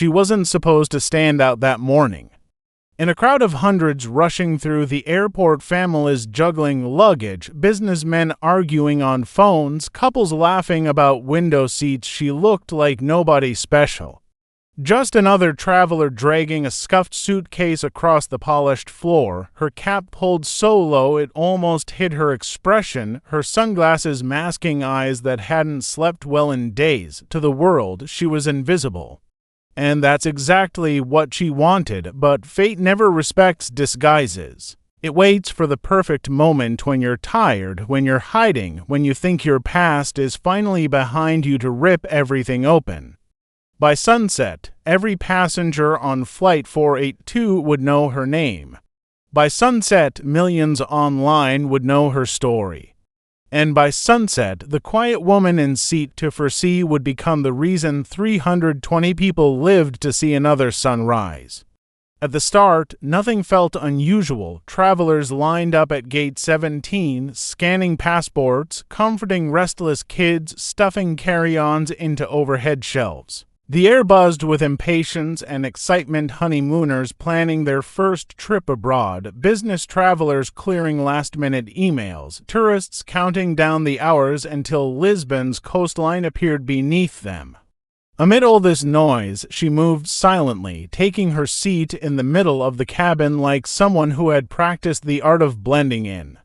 She wasn't supposed to stand out that morning. In a crowd of hundreds rushing through the airport, families juggling luggage, businessmen arguing on phones, couples laughing about window seats, she looked like nobody special. Just another traveler dragging a scuffed suitcase across the polished floor, her cap pulled so low it almost hid her expression, her sunglasses masking eyes that hadn't slept well in days. To the world, she was invisible. And that's exactly what she wanted, but fate never respects disguises. It waits for the perfect moment when you're tired, when you're hiding, when you think your past is finally behind you to rip everything open. By sunset, every passenger on Flight 482 would know her name. By sunset, millions online would know her story. And by sunset, the quiet woman in seat 2 would become the reason 320 people lived to see another sunrise. At the start, nothing felt unusual. Travelers lined up at gate 17, scanning passports, comforting restless kids, stuffing carry-ons into overhead shelves. The air buzzed with impatience and excitement, honeymooners planning their first trip abroad, business travelers clearing last-minute emails, tourists counting down the hours until Lisbon's coastline appeared beneath them. Amid all this noise, she moved silently, taking her seat in the middle of the cabin like someone who had practiced the art of blending in.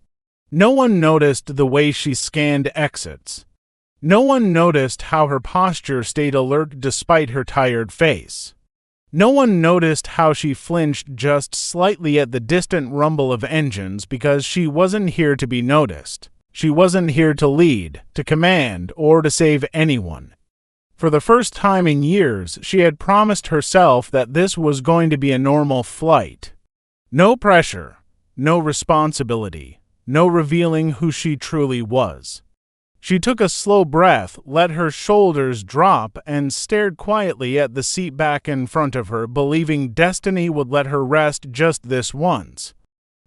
No one noticed the way she scanned exits. No one noticed how her posture stayed alert despite her tired face. No one noticed how she flinched just slightly at the distant rumble of engines, because she wasn't here to be noticed. She wasn't here to lead, to command, or to save anyone. For the first time in years, she had promised herself that this was going to be a normal flight. No pressure, no responsibility, no revealing who she truly was. She took a slow breath, let her shoulders drop, and stared quietly at the seat back in front of her, believing destiny would let her rest just this once.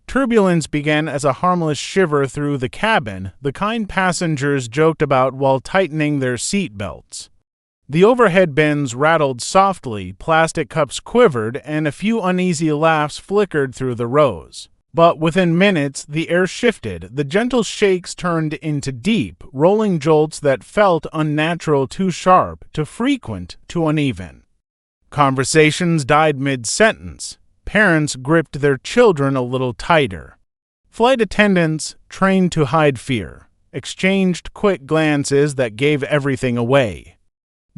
Turbulence began as a harmless shiver through the cabin, the kind passengers joked about while tightening their seat belts. The overhead bins rattled softly, plastic cups quivered, and a few uneasy laughs flickered through the rows. But within minutes, the air shifted. The gentle shakes turned into deep, rolling jolts that felt unnatural, too sharp, too frequent, too uneven. Conversations died mid-sentence. Parents gripped their children a little tighter. Flight attendants, trained to hide fear, exchanged quick glances that gave everything away.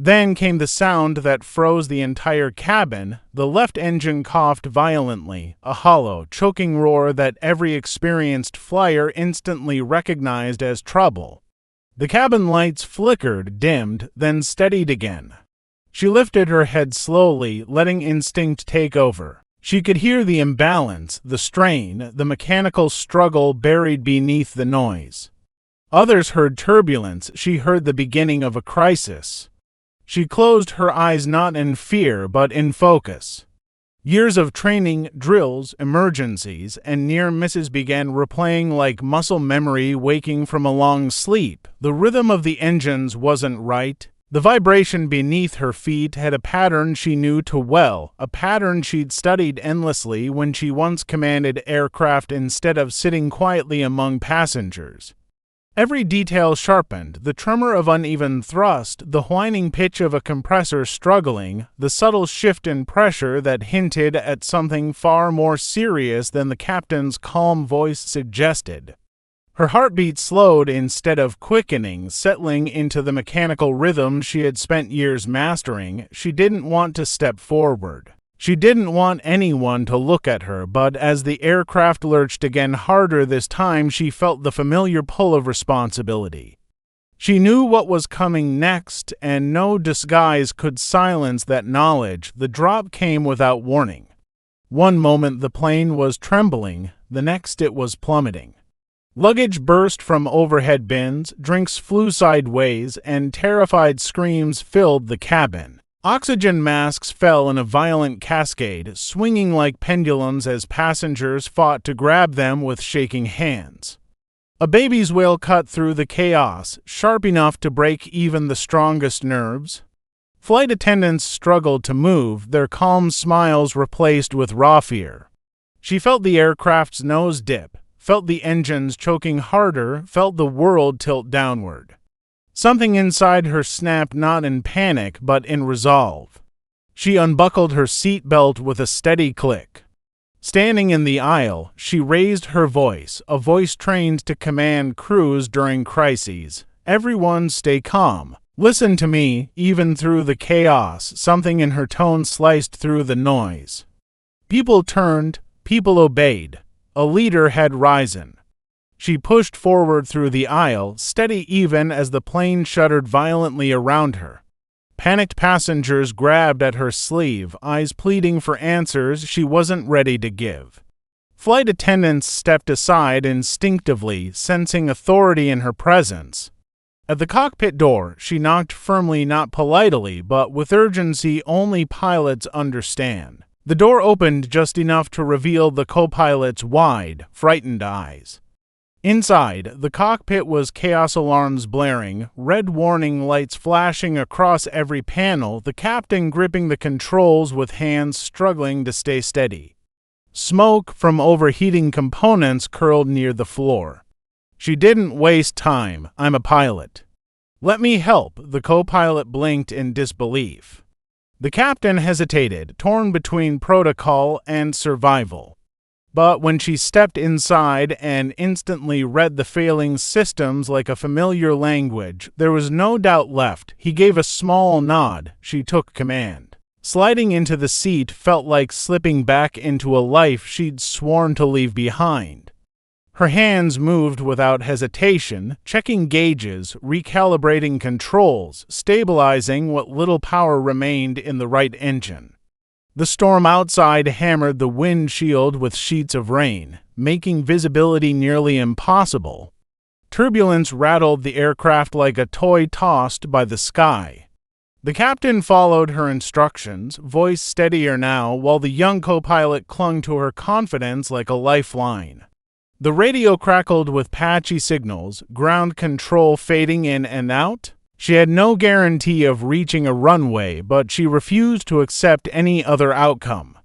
Then came the sound that froze the entire cabin. The left engine coughed violently, a hollow, choking roar that every experienced flyer instantly recognized as trouble. The cabin lights flickered, dimmed, then steadied again. She lifted her head slowly, letting instinct take over. She could hear the imbalance, the strain, the mechanical struggle buried beneath the noise. Others heard turbulence. She heard the beginning of a crisis. She closed her eyes, not in fear, but in focus. Years of training, drills, emergencies, and near misses began replaying like muscle memory waking from a long sleep. The rhythm of the engines wasn't right. The vibration beneath her feet had a pattern she knew too well, a pattern she'd studied endlessly when she once commanded aircraft instead of sitting quietly among passengers. Every detail sharpened, the tremor of uneven thrust, the whining pitch of a compressor struggling, the subtle shift in pressure that hinted at something far more serious than the captain's calm voice suggested. Her heartbeat slowed instead of quickening, settling into the mechanical rhythm she had spent years mastering. She didn't want to step forward. She didn't want anyone to look at her, but as the aircraft lurched again harder this time, she felt the familiar pull of responsibility. She knew what was coming next, and no disguise could silence that knowledge. The drop came without warning. One moment the plane was trembling, the next it was plummeting. Luggage burst from overhead bins, drinks flew sideways, and terrified screams filled the cabin. Oxygen masks fell in a violent cascade, swinging like pendulums as passengers fought to grab them with shaking hands. A baby's wail cut through the chaos, sharp enough to break even the strongest nerves. Flight attendants struggled to move, their calm smiles replaced with raw fear. She felt the aircraft's nose dip, felt the engines choking harder, felt the world tilt downward. Something inside her snapped not in panic, but in resolve. She unbuckled her seat belt with a steady click. Standing in the aisle, she raised her voice, a voice trained to command crews during crises. "Everyone stay calm. Listen to me." Even through the chaos, something in her tone sliced through the noise. People turned, people obeyed. A leader had risen. She pushed forward through the aisle, steady even as the plane shuddered violently around her. Panicked passengers grabbed at her sleeve, eyes pleading for answers she wasn't ready to give. Flight attendants stepped aside instinctively, sensing authority in her presence. At the cockpit door, she knocked firmly, not politely, but with urgency only pilots understand. The door opened just enough to reveal the co-pilot's wide, frightened eyes. Inside, the cockpit was chaos alarms blaring, red warning lights flashing across every panel, the captain gripping the controls with hands struggling to stay steady. Smoke from overheating components curled near the floor. She didn't waste time. "I'm a pilot." "Let me help," the co-pilot blinked in disbelief. The captain hesitated, torn between protocol and survival. But when she stepped inside and instantly read the failing systems like a familiar language, there was no doubt left. He gave a small nod. She took command. Sliding into the seat felt like slipping back into a life she'd sworn to leave behind. Her hands moved without hesitation, checking gauges, recalibrating controls, stabilizing what little power remained in the right engine. The storm outside hammered the windshield with sheets of rain, making visibility nearly impossible. Turbulence rattled the aircraft like a toy tossed by the sky. The captain followed her instructions, voice steadier now, while the young co-pilot clung to her confidence like a lifeline. The radio crackled with patchy signals, ground control fading in and out. She had no guarantee of reaching a runway, but she refused to accept any other outcome.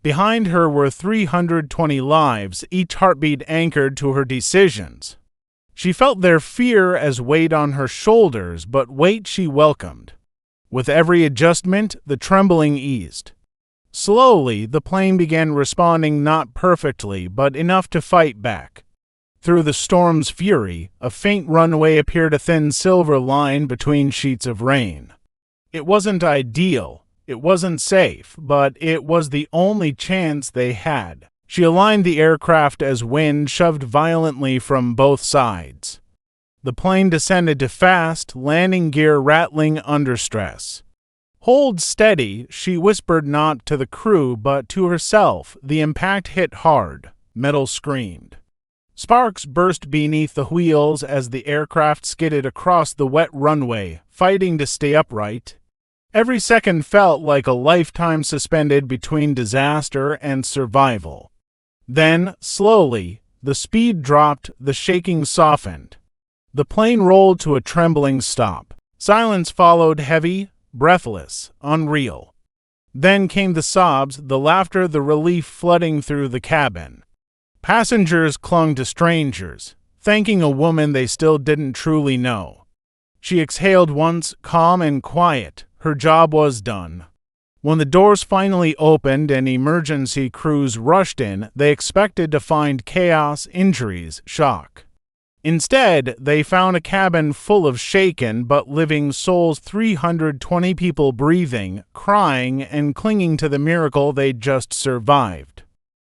Behind her were 320 lives, each heartbeat anchored to her decisions. She felt their fear as weight on her shoulders, but weight she welcomed. With every adjustment, the trembling eased. Slowly, the plane began responding, not perfectly, but enough to fight back. Through the storm's fury, a faint runway appeared, a thin silver line between sheets of rain. It wasn't ideal, it wasn't safe, but it was the only chance they had. She aligned the aircraft as wind shoved violently from both sides. The plane descended to fast, landing gear rattling under stress. "Hold steady," she whispered, not to the crew but to herself. The impact hit hard. Metal screamed. Sparks burst beneath the wheels as the aircraft skidded across the wet runway, fighting to stay upright. Every second felt like a lifetime suspended between disaster and survival. Then, slowly, the speed dropped, the shaking softened. The plane rolled to a trembling stop. Silence followed, heavy, breathless, unreal. Then came the sobs, the laughter, the relief flooding through the cabin. Passengers clung to strangers, thanking a woman they still didn't truly know. She exhaled once, calm and quiet. Her job was done. When the doors finally opened and emergency crews rushed in, they expected to find chaos, injuries, shock. Instead, they found a cabin full of shaken but living souls, 320 people breathing, crying, and clinging to the miracle they'd just survived.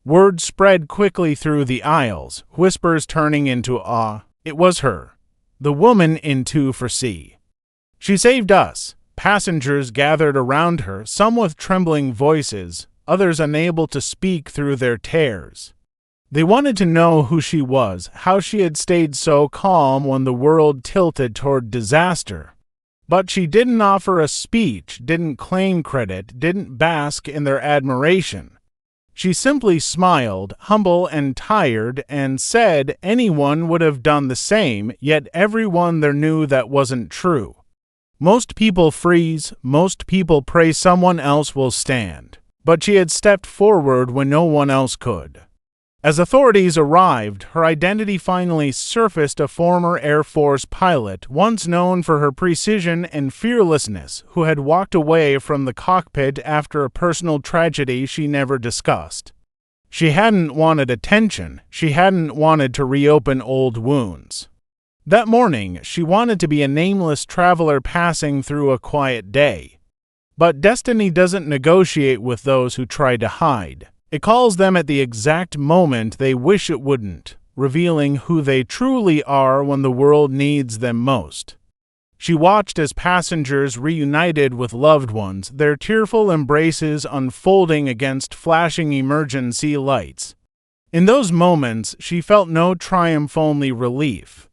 Word spread quickly through the aisles, whispers turning into awe. It was her, the woman in 2 She saved us. Passengers gathered around her, some with trembling voices, others unable to speak through their tears. They wanted to know who she was, how she had stayed so calm when the world tilted toward disaster. But she didn't offer a speech, didn't claim credit, didn't bask in their admiration. She simply smiled, humble and tired, and said anyone would have done the same, yet everyone there knew that wasn't true. Most people freeze, most people pray someone else will stand. But she had stepped forward when no one else could. As authorities arrived, her identity finally surfaced: a former Air Force pilot, once known for her precision and fearlessness, who had walked away from the cockpit after a personal tragedy she never discussed. She hadn't wanted attention, she hadn't wanted to reopen old wounds. That morning, she wanted to be a nameless traveler passing through a quiet day. But destiny doesn't negotiate with those who try to hide. It calls them at the exact moment they wish it wouldn't, revealing who they truly are when the world needs them most. She watched as passengers reunited with loved ones, their tearful embraces unfolding against flashing emergency lights. In those moments, she felt no triumph, only relief.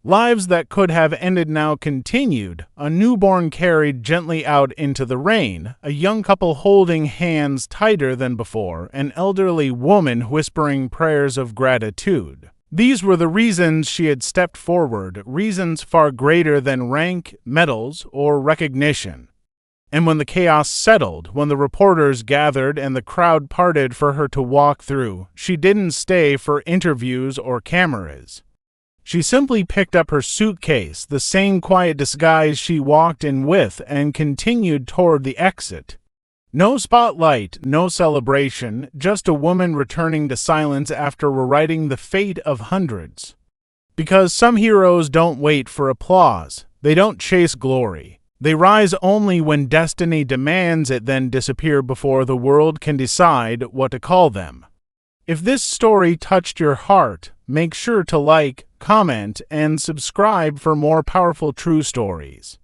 Lives that could have ended now continued, a newborn carried gently out into the rain, a young couple holding hands tighter than before, an elderly woman whispering prayers of gratitude. These were the reasons she had stepped forward, reasons far greater than rank, medals, or recognition. And when the chaos settled, when the reporters gathered and the crowd parted for her to walk through, she didn't stay for interviews or cameras. She simply picked up her suitcase, the same quiet disguise she walked in with, and continued toward the exit. No spotlight, no celebration, just a woman returning to silence after rewriting the fate of hundreds. Because some heroes don't wait for applause, they don't chase glory. They rise only when destiny demands it, then disappear before the world can decide what to call them. If this story touched your heart, make sure to like, comment, and subscribe for more powerful true stories.